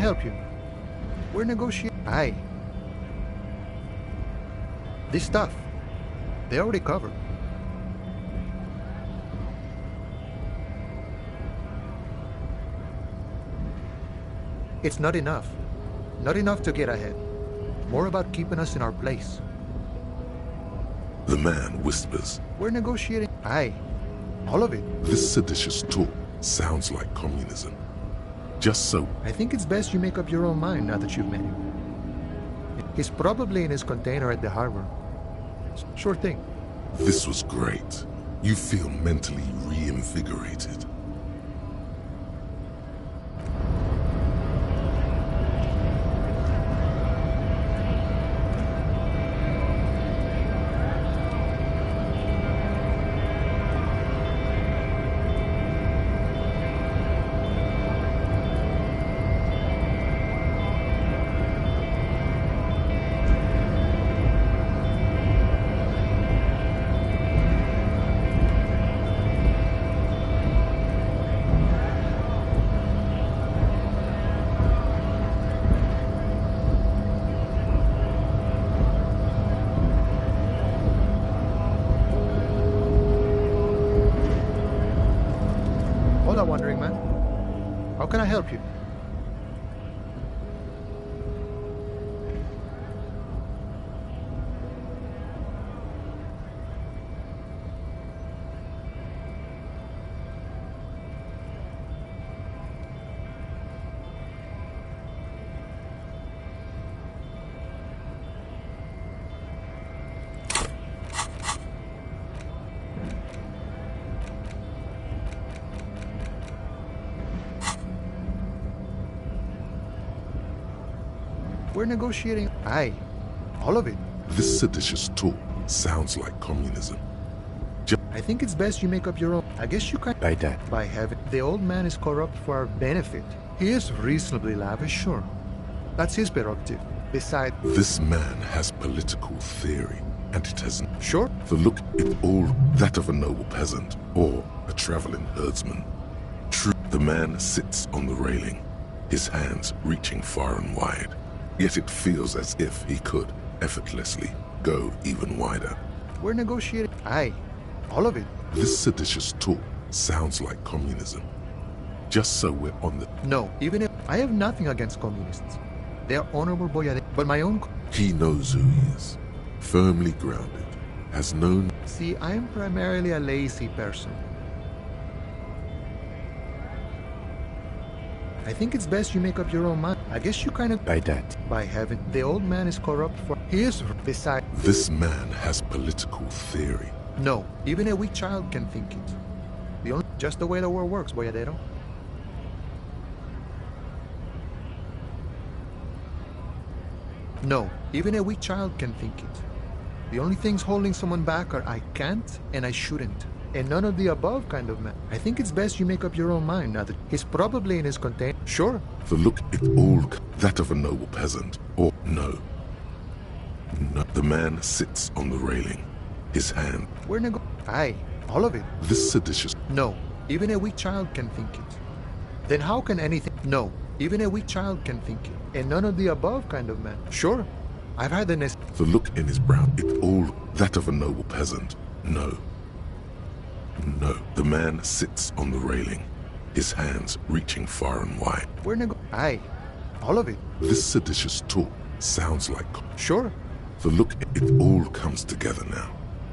help you? We're negotiating. Aye. This stuff, they already covered. It's not enough. Not enough to get ahead. More about keeping us in our place. The man whispers. We're negotiating. Aye. All of it. This seditious talk sounds like communism. Just so. I think it's best you make up your own mind now that you've met him. He's probably in his container at the harbor. Sure thing. This was great. You feel mentally reinvigorated. Hola, wandering man. How can I help you? We're negotiating. Aye. All of it. This seditious talk sounds like communism. I think it's best you make up your own. I guess you can. By that. By heaven. The old man is corrupt for our benefit. He is reasonably lavish, sure. That's his prerogative. Besides. This man has political theory, and it has. Sure. The look is all that of a noble peasant or a traveling herdsman. True. The man sits on the railing, his hands reaching far and wide. Yet it feels as if he could effortlessly go even wider. We're negotiating. Aye. All of it. This seditious talk sounds like communism. Just so we're on the... No, even if... I have nothing against communists. They are honorable boyade, but my own... He knows who he is. Firmly grounded. Has known... See, I am primarily a lazy person. I think it's best you make up your own mind. I guess you kind of... By that. By heaven, the old man is corrupt for... He is... Besides... This man has political theory. No, even a weak child can think it. The only... Just the way the world works, boyadero. No, even a weak child can think it. The only things holding someone back are I can't and I shouldn't. And none of the above kind of man. I think it's best you make up your own mind now that he's probably in his container. Sure. The look is all that of a noble peasant. Or no. No. The man sits on the railing, his hand. We're Aye. All of it. This seditious... No, even a weak child can think it. Then how can anything... No, even a weak child can think it. And none of the above kind of man. Sure. I've had the The look in his brow, it's all that of a noble peasant. No. No. The man sits on the railing, his hands reaching far and wide. We're Aye. All of it. This seditious talk sounds like... Sure. The look, it all comes together now.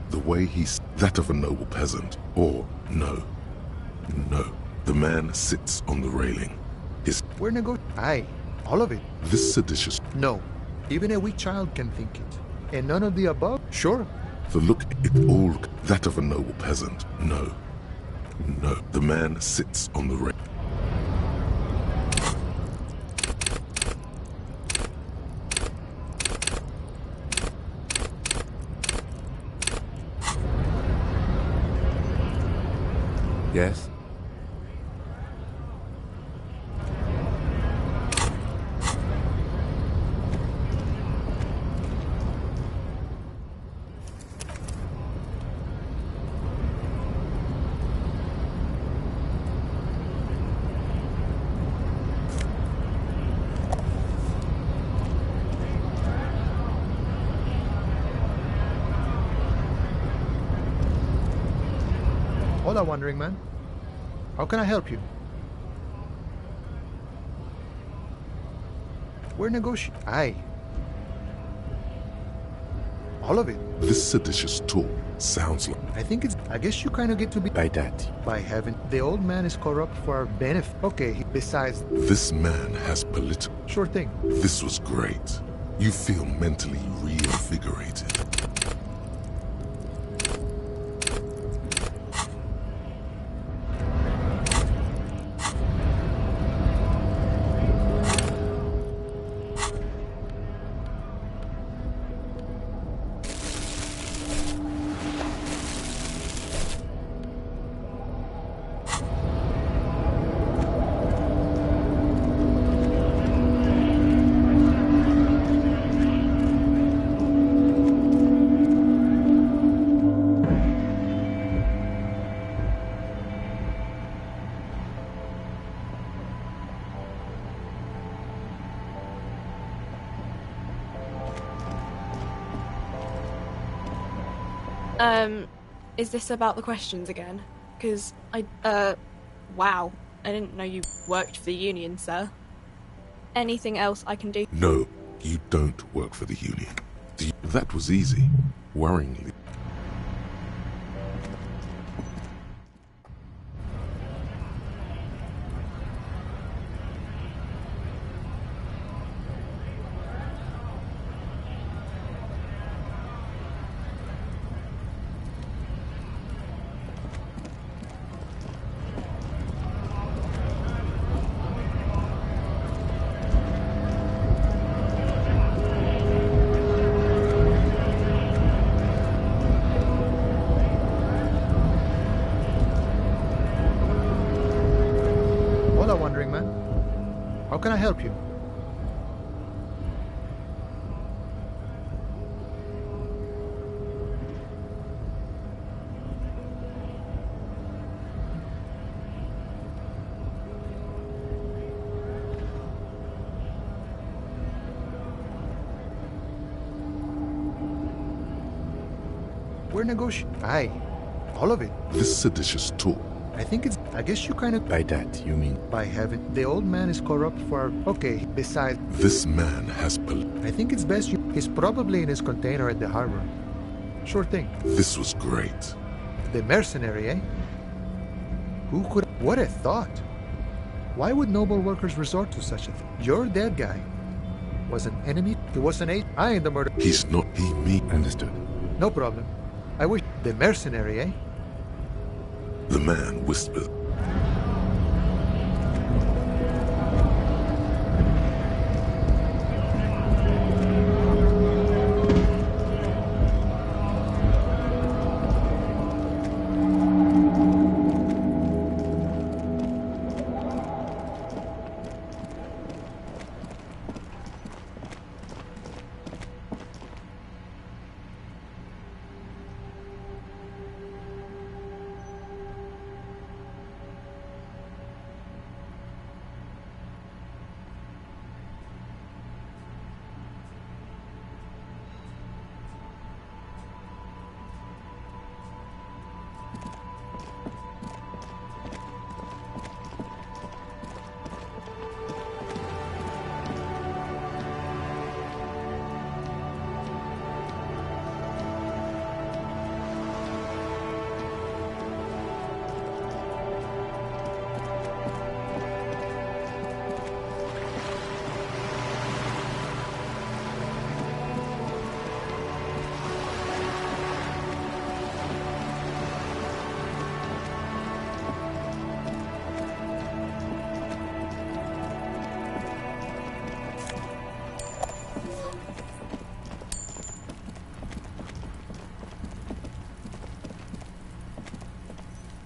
The way he's that of a noble peasant. Or, no. No. The man sits on the railing, his... We're Aye. All of it. This seditious... No. Even a weak child can think it. And none of the above? Sure. The look, it all that of a noble peasant. No. No. The man sits on the railing. Yes? Hola, wandering man. How can I help you? We're negotiating. Aye. All of it. This seditious talk sounds like... I think it's... I guess you kind of get to be... By that, By heaven. The old man is corrupt for our benefit. Okay, besides... This man has political... Sure thing. This was great. You feel mentally reinvigorated. Is this about the questions again? Because wow. I didn't know you worked for the Union, sir. Anything else I can do? No, you don't work for the Union. That was easy. Worryingly. Hola, wandering man. How can I help you? We're negotiating. Aye. All of it. This seditious talk. I think it's... I guess you kind of... by that, you mean? By heaven. The old man is corrupt for our... Okay, besides... This man has I think it's best you... He's probably in his container at the harbor. Sure thing. This was great. The mercenary, eh? Who could... What a thought! Why would noble workers resort to such a thing? Your dead guy was an enemy. He was an aide. I am the murderer. He's not me. Understood. No problem. I wish... The mercenary, eh? The man whispered.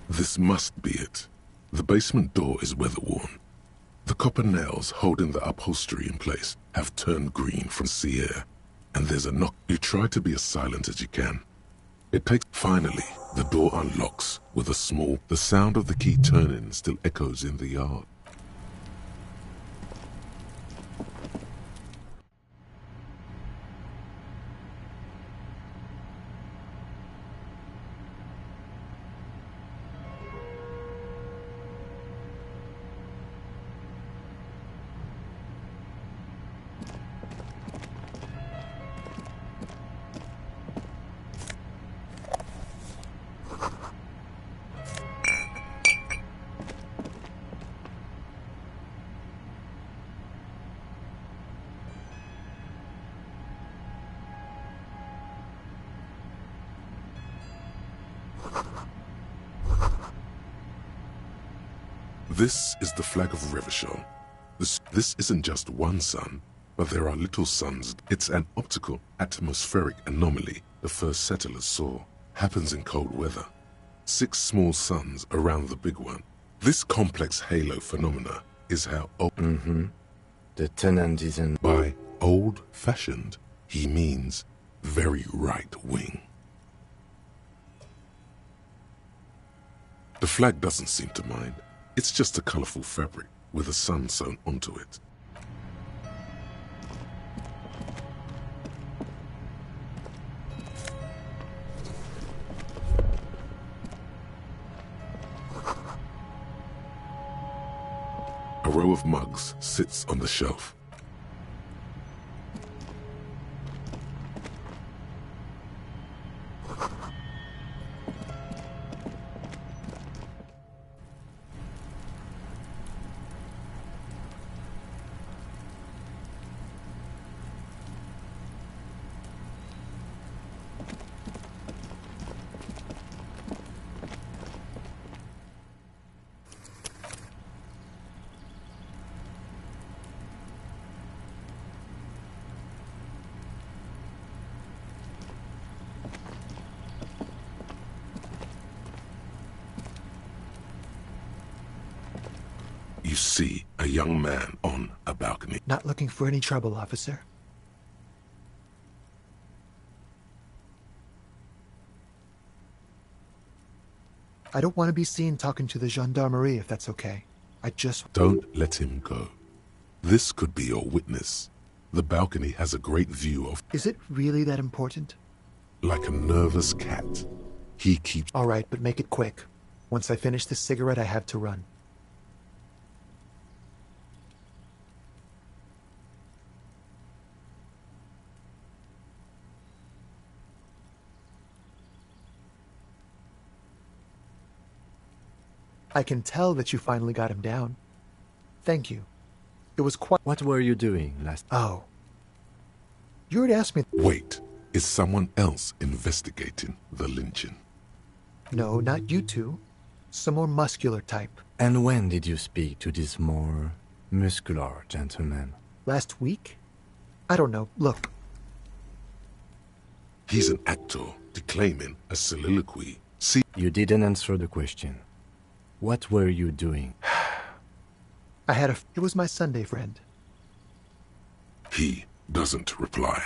This must be it. The basement door is weather-worn. The copper nails holding the upholstery in place have turned green from sea air. And there's a knock. You try to be as silent as you can. It takes... Finally, the door unlocks with a small... The sound of the key turning still echoes in the yard. This is the flag of Revachol. This isn't just one sun, but there are little suns. It's an optical atmospheric anomaly the first settlers saw. Happens in cold weather. 6 small suns around the big one. This complex halo phenomena is how The tenant isn't... By old-fashioned, he means very right-wing. The flag doesn't seem to mind. It's just a colorful fabric with a sun sewn onto it. A row of mugs sits on the shelf. You see a young man on a balcony. Not looking for any trouble, officer. I don't want to be seen talking to the gendarmerie if that's okay. I just... Don't let him go. This could be your witness. The balcony has a great view of... Is it really that important? Like a nervous cat. He keeps... All right, but make it quick. Once I finish this cigarette, I have to run. I can tell that you finally got him down. Thank you. It was quite... What were you doing last... Oh. You already asked me... Wait, is someone else investigating the lynching? No, not you two. Some more muscular type. And when did you speak to this more muscular gentleman? Last week? I don't know. Look. He's an actor declaiming a soliloquy. See... You didn't answer the question. What were you doing? I had a... It was my Sunday friend. He doesn't reply.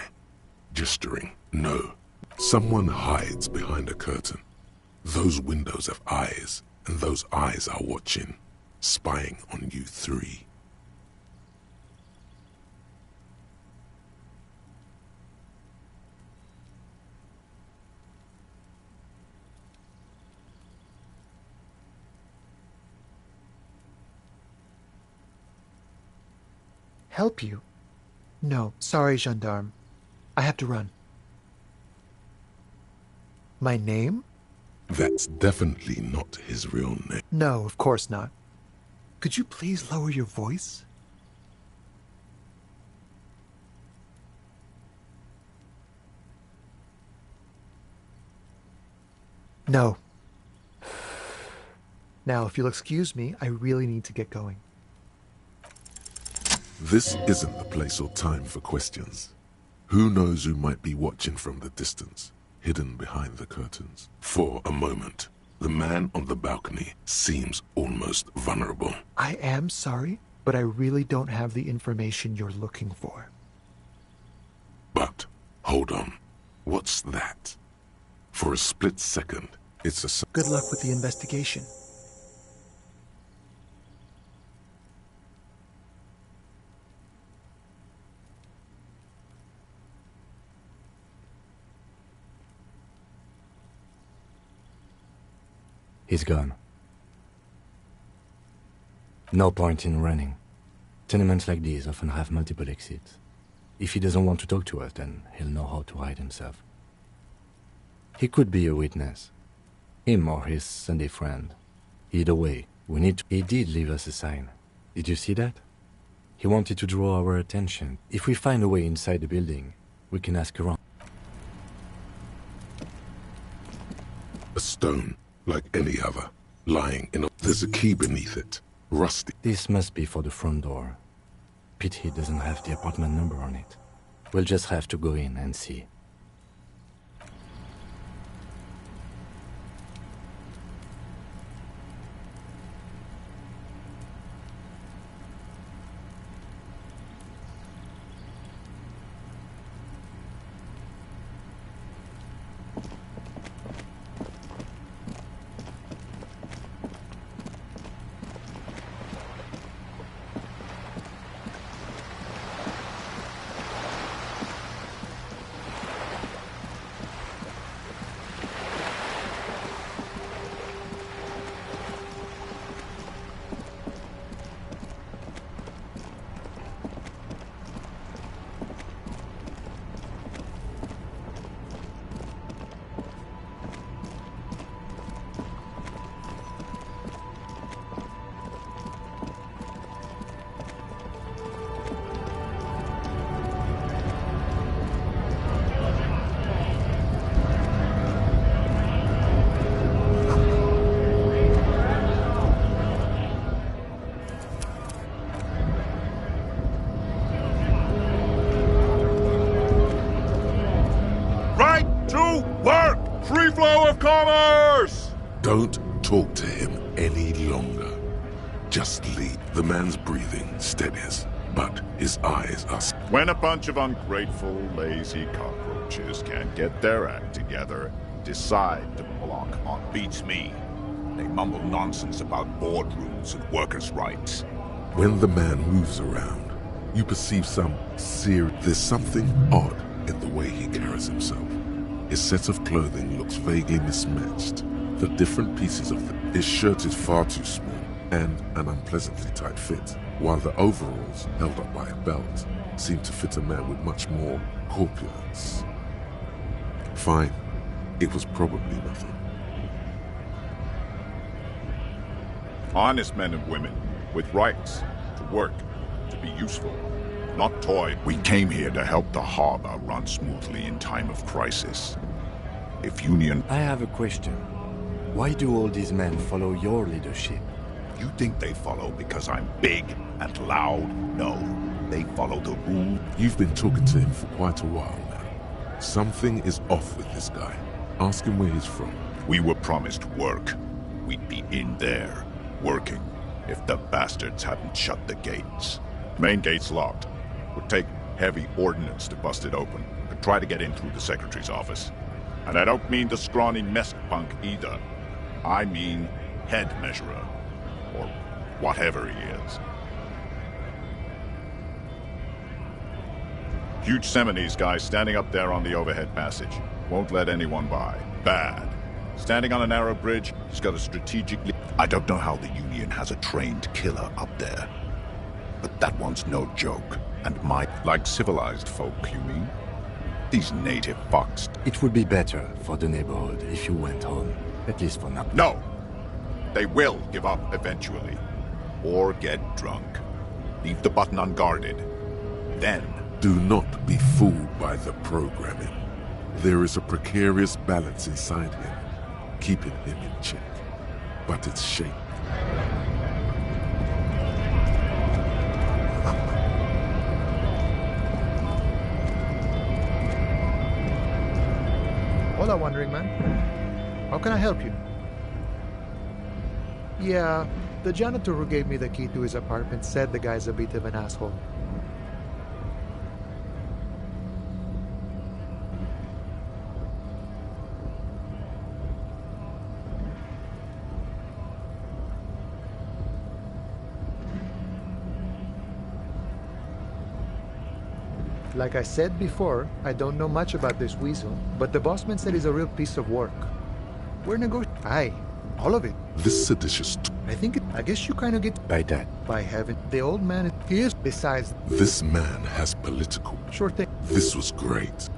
Gesturing, no. Someone hides behind a curtain. Those windows have eyes, and those eyes are watching, spying on you three. Help you? No, sorry, gendarme. I have to run. My name? That's definitely not his real name. No, of course not. Could you please lower your voice? No. Now, if you'll excuse me, I really need to get going. This isn't the place or time for questions. Who knows who might be watching from the distance, hidden behind the curtains? For a moment, the man on the balcony seems almost vulnerable. I am sorry, but I really don't have the information you're looking for. But, hold on. What's that? For a split second, it's a... Good luck with the investigation. He's gone. No point in running. Tenements like these often have multiple exits. If he doesn't want to talk to us, then he'll know how to hide himself. He could be a witness. Him or his Sunday friend. Either way, we need to... He did leave us a sign. Did you see that? He wanted to draw our attention. If we find a way inside the building, we can ask around. A stone, like any other, lying in a... There's a key beneath it. rusty. This must be for the front door. Pity doesn't have the apartment number on it. We'll just have to go in and see. Free flow of commerce! Don't talk to him any longer. Just leave. The man's breathing steadies, but his eyes are... When a bunch of ungrateful, lazy cockroaches can't get their act together, decide to block on... Beats me. They mumble nonsense about boardrooms and workers' rights. When the man moves around, you perceive there's something odd in the way he carries himself. His set of clothing looks vaguely mismatched. The different pieces of his shirt is far too small and an unpleasantly tight fit, while the overalls, held up by a belt, seem to fit a man with much more corpulence. Fine, it was probably nothing. Honest men and women, with rights, to work, to be useful, not toy. We came here to help the harbor run smoothly in time of crisis. If Union... I have a question. Why do all these men follow your leadership? You think they follow because I'm big and loud? No, they follow the rule. You've been talking to him for quite a while now. Something is off with this guy. Ask him where he's from. We were promised work. We'd be in there, working, if the bastards hadn't shut the gates. Main gate's locked. Would take heavy ordnance to bust it open. Could try to get in through the secretary's office. And I don't mean the scrawny mess punk either. I mean head measurer. Or whatever he is. Huge Seminese guy standing up there on the overhead passage. Won't let anyone by. Bad. Standing on a narrow bridge, he's got a strategically... I don't know how the Union has a trained killer up there. But that one's no joke. And like civilized folk, you mean? These native fucks. It would be better for the neighborhood if you went home, at least for now. No! They will give up eventually. Or get drunk. Leave the button unguarded. Then... Do not be fooled by the programming. There is a precarious balance inside him, keeping him in check. But it's shaped. Hola, wandering man. How can I help you? Yeah, the janitor who gave me the key to his apartment said the guy's a bit of an asshole. Like I said before, I don't know much about this weasel, but the bossman said he's a real piece of work. We're Aye, all of it. This seditious... I guess you kind of get... By that. By heaven, the old man is... Besides... This man has political... Sure thing. This was great.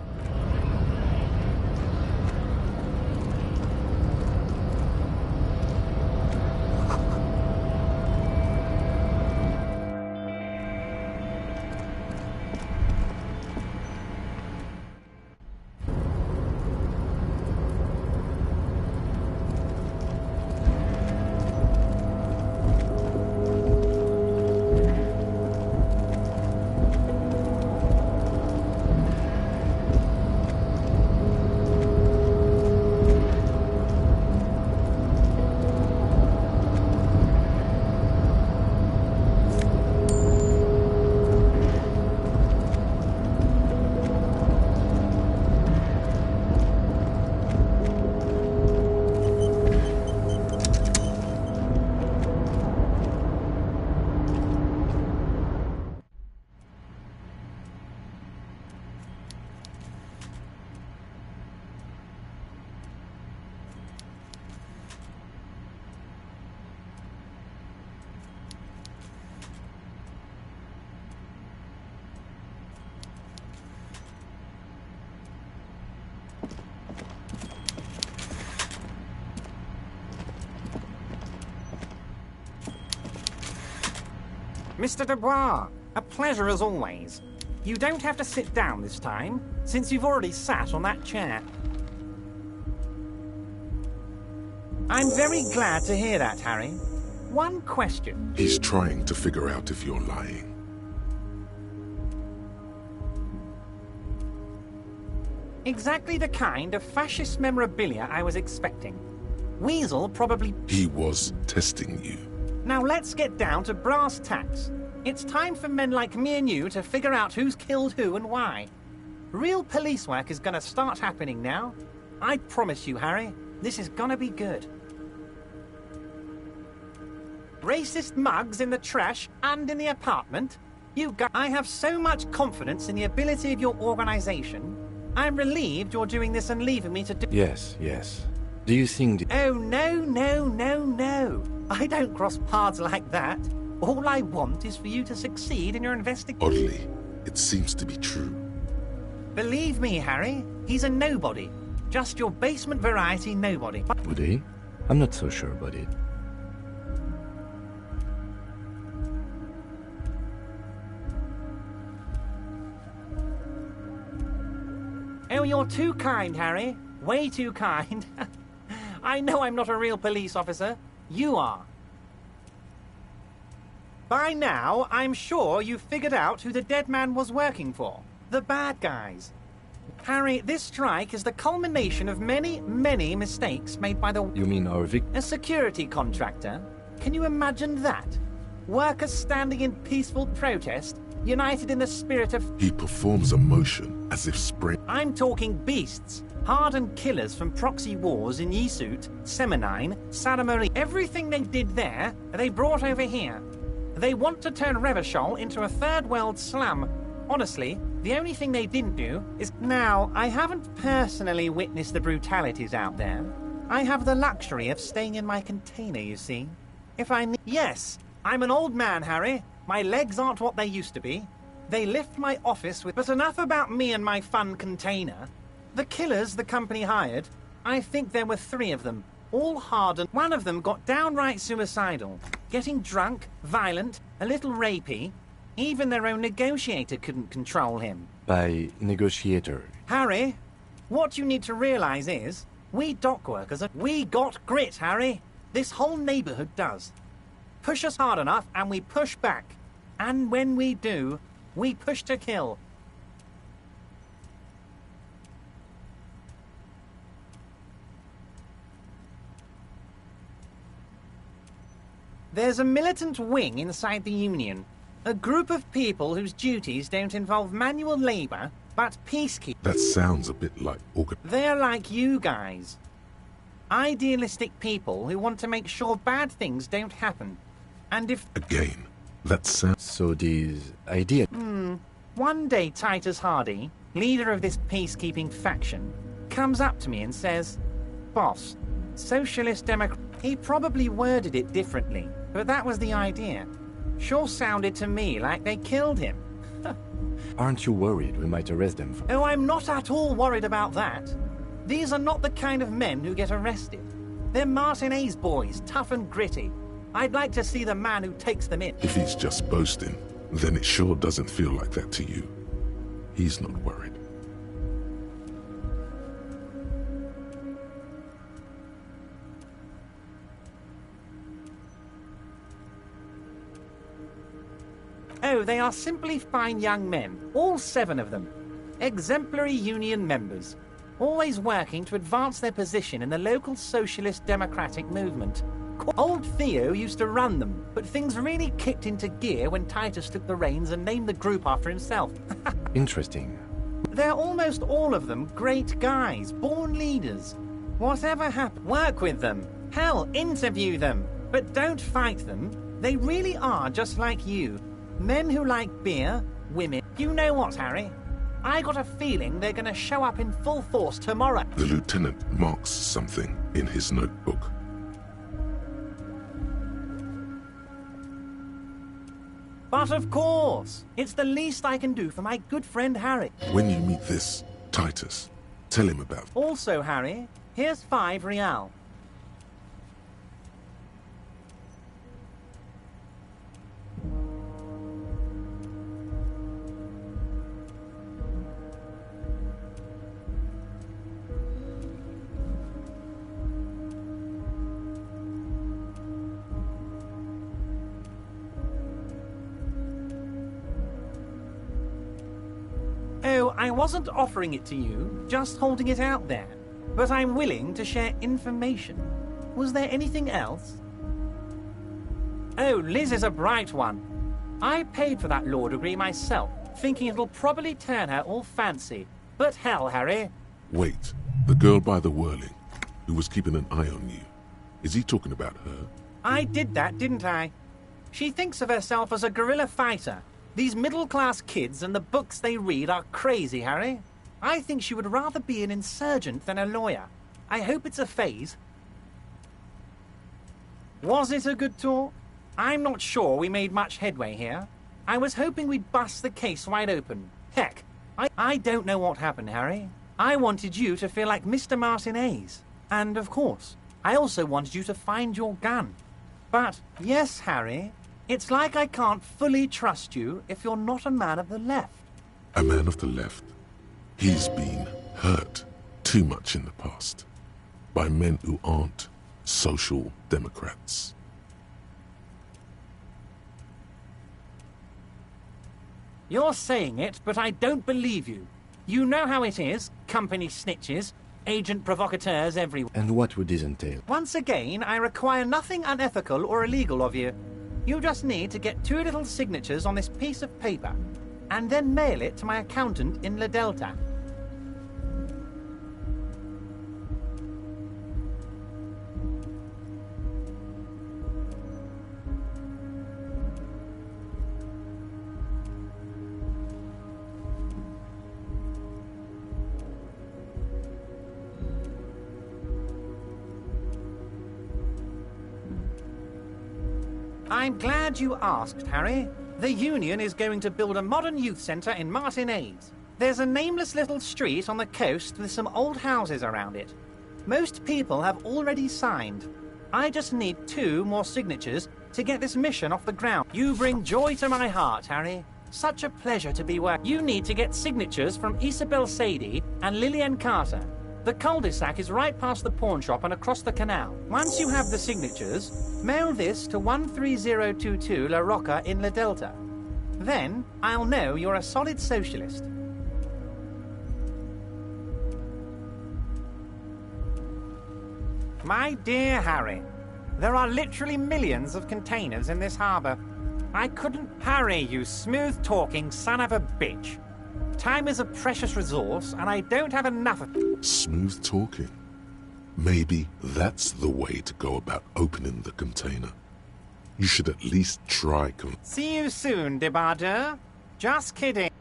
Mr. Dubois, a pleasure as always. You don't have to sit down this time, since you've already sat on that chair. I'm very glad to hear that, Harry. One question. He's trying to figure out if you're lying. Exactly the kind of fascist memorabilia I was expecting. Weasel probably... He was testing you. Now let's get down to brass tacks. It's time for men like me and you to figure out who's killed who and why. Real police work is gonna start happening now. I promise you, Harry, this is gonna be good. Racist mugs in the trash and in the apartment? I have so much confidence in the ability of your organization. I'm relieved you're doing this and leaving me to do... Yes, yes. Do you think... Oh, no. I don't cross paths like that. All I want is for you to succeed in your investigation. Oddly, it seems to be true. Believe me, Harry, he's a nobody. Just your basement variety nobody. Would he? I'm not so sure about it. Oh, you're too kind, Harry. Way too kind. I know I'm not a real police officer. You are. By now, I'm sure you've figured out who the dead man was working for. The bad guys. Harry, this strike is the culmination of many, many mistakes made by the... You mean our A security contractor? Can you imagine that? Workers standing in peaceful protest, united in the spirit of... He performs a motion as if spring... I'm talking beasts. Hardened killers from proxy wars in Yesut, Semenine, Sadamari. Everything they did there, they brought over here. They want to turn Revachol into a third world slum. Honestly, the only thing they didn't do is... Now, I haven't personally witnessed the brutalities out there. I have the luxury of staying in my container, you see. If I need... Yes, I'm an old man, Harry. My legs aren't what they used to be. They lift my office with... But enough about me and my fun container. The killers the company hired, I think there were 3 of them. All hardened. One of them got downright suicidal. Getting drunk, violent, a little rapey. Even their own negotiator couldn't control him. By negotiator? Harry, what you need to realize is, we dock workers, we got grit, Harry. This whole neighborhood does. Push us hard enough and we push back. And when we do, we push to kill. There's a militant wing inside the Union. A group of people whose duties don't involve manual labor, but peacekeeping. That sounds a bit like They're like you guys. Idealistic people who want to make sure bad things don't happen. And if... Again, that sounds... So these ideas... One day Titus Hardy, leader of this peacekeeping faction, comes up to me and says, "Boss, Socialist Democrat..." He probably worded it differently, but that was the idea. Sure sounded to me like they killed him. Aren't you worried we might arrest them for... Oh, I'm not at all worried about that. These are not the kind of men who get arrested. They're Martinez boys, tough and gritty. I'd like to see the man who takes them in. If he's just boasting, then it sure doesn't feel like that to you. He's not worried. Oh, they are simply fine young men, all 7 of them. Exemplary union members, always working to advance their position in the local socialist democratic movement. Old Theo used to run them, but things really kicked into gear when Titus took the reins and named the group after himself. Interesting. They're almost all of them great guys, born leaders. Whatever happened, work with them. Hell, interview them. But don't fight them. They really are just like you. Men who like beer, women... You know what, Harry? I got a feeling they're gonna show up in full force tomorrow. The lieutenant marks something in his notebook. But of course, it's the least I can do for my good friend Harry. When you meet this Titus, tell him about... Also, Harry, here's 5 real. I wasn't offering it to you, just holding it out there. But I'm willing to share information. Was there anything else? Oh, Liz is a bright one. I paid for that law degree myself, thinking it'll probably turn her all fancy. But hell, Harry. Wait, the girl by the whirling, who was keeping an eye on you. Is he talking about her? I did that, didn't I? She thinks of herself as a guerrilla fighter. These middle-class kids and the books they read are crazy, Harry. I think she would rather be an insurgent than a lawyer. I hope it's a phase. Was it a good talk? I'm not sure we made much headway here. I was hoping we'd bust the case wide open. Heck, I don't know what happened, Harry. I wanted you to feel like Mr. Martinez. And, of course, I also wanted you to find your gun. But, yes, Harry, it's like I can't fully trust you if you're not a man of the left. A man of the left. He's been hurt too much in the past by men who aren't social democrats. You're saying it, but I don't believe you. You know how it is, company snitches, agent provocateurs everywhere. And what would this entail? Once again, I require nothing unethical or illegal of you. You just need to get 2 little signatures on this piece of paper, and then mail it to my accountant in La Delta. I'm glad you asked, Harry. The Union is going to build a modern youth centre in Martinez. There's a nameless little street on the coast with some old houses around it. Most people have already signed. I just need 2 more signatures to get this mission off the ground. You bring joy to my heart, Harry. Such a pleasure to be working. You need to get signatures from Isabel Sadie and Lillian Carter. The cul-de-sac is right past the pawn shop and across the canal. Once you have the signatures, mail this to 13022 La Rocca in La Delta. Then, I'll know you're a solid socialist. My dear Harry, there are literally millions of containers in this harbour. I couldn't... Harry, you smooth-talking son of a bitch. Time is a precious resource, and I don't have enough of... Smooth talking. Maybe that's the way to go about opening the container. You should at least try. See you soon, Debardeur. Just kidding.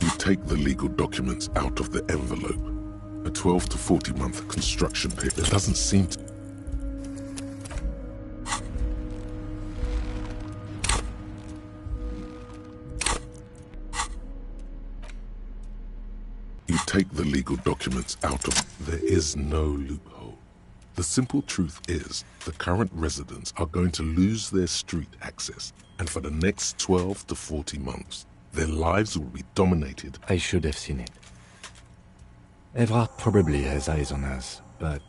You take the legal documents out of the envelope. A 12 to 40 month construction period. It doesn't seem to... You take the legal documents out of... There is no loophole. The simple truth is, the current residents are going to lose their street access, and for the next 12 to 40 months, their lives will be dominated. I should have seen it. Evrard probably has eyes on us, but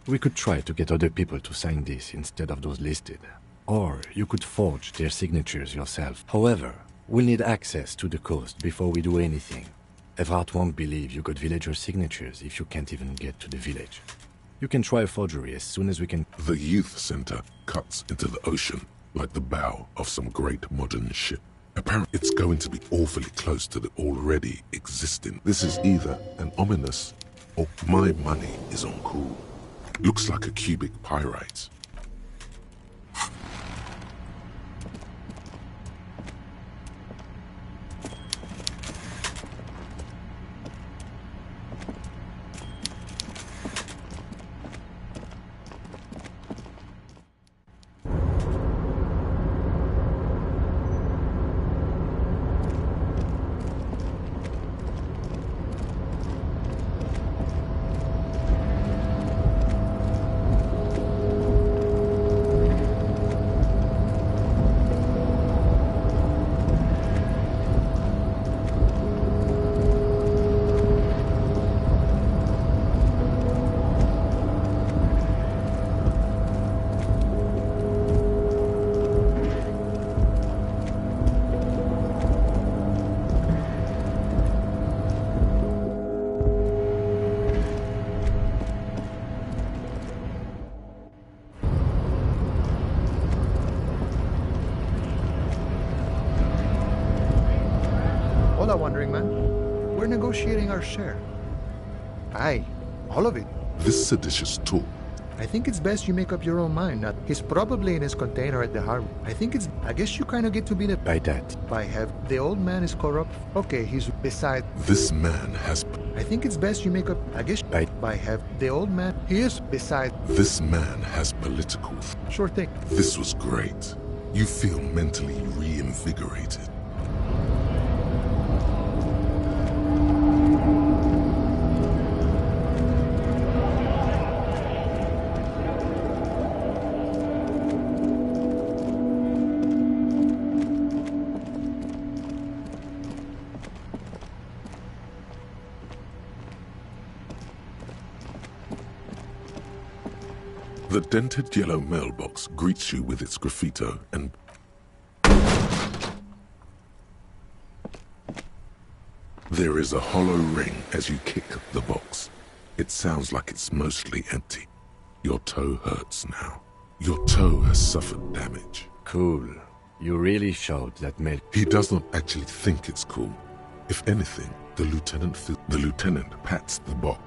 we could try to get other people to sign this instead of those listed. Or you could forge their signatures yourself. However, we'll need access to the coast before we do anything. Evrard won't believe you got villager signatures if you can't even get to the village. You can try a forgery as soon as we can... The youth center cuts into the ocean like the bow of some great modern ship. Apparently, it's going to be awfully close to the already existing. This is either an ominous or my money is on cool. Looks like a cubic pyrite. worry, man. We're negotiating our share. Aye, all of it. This seditious talk. I think it's best you make up your own mind. He's probably in his container at the harbor. I guess you kind of get to be the... By that, By have the old man is corrupt. Okay, he's beside... This man has... I think it's best you make up... I guess... By have the old man... He is beside... This man has political... Sure thing. This was great. You feel mentally reinvigorated. The dented yellow mailbox greets you with its graffito and... There is a hollow ring as you kick the box. It sounds like it's mostly empty. Your toe hurts now. Your toe has suffered damage. cool. You really showed that mail. He does not actually think it's cool. If anything, the lieutenant pats the box.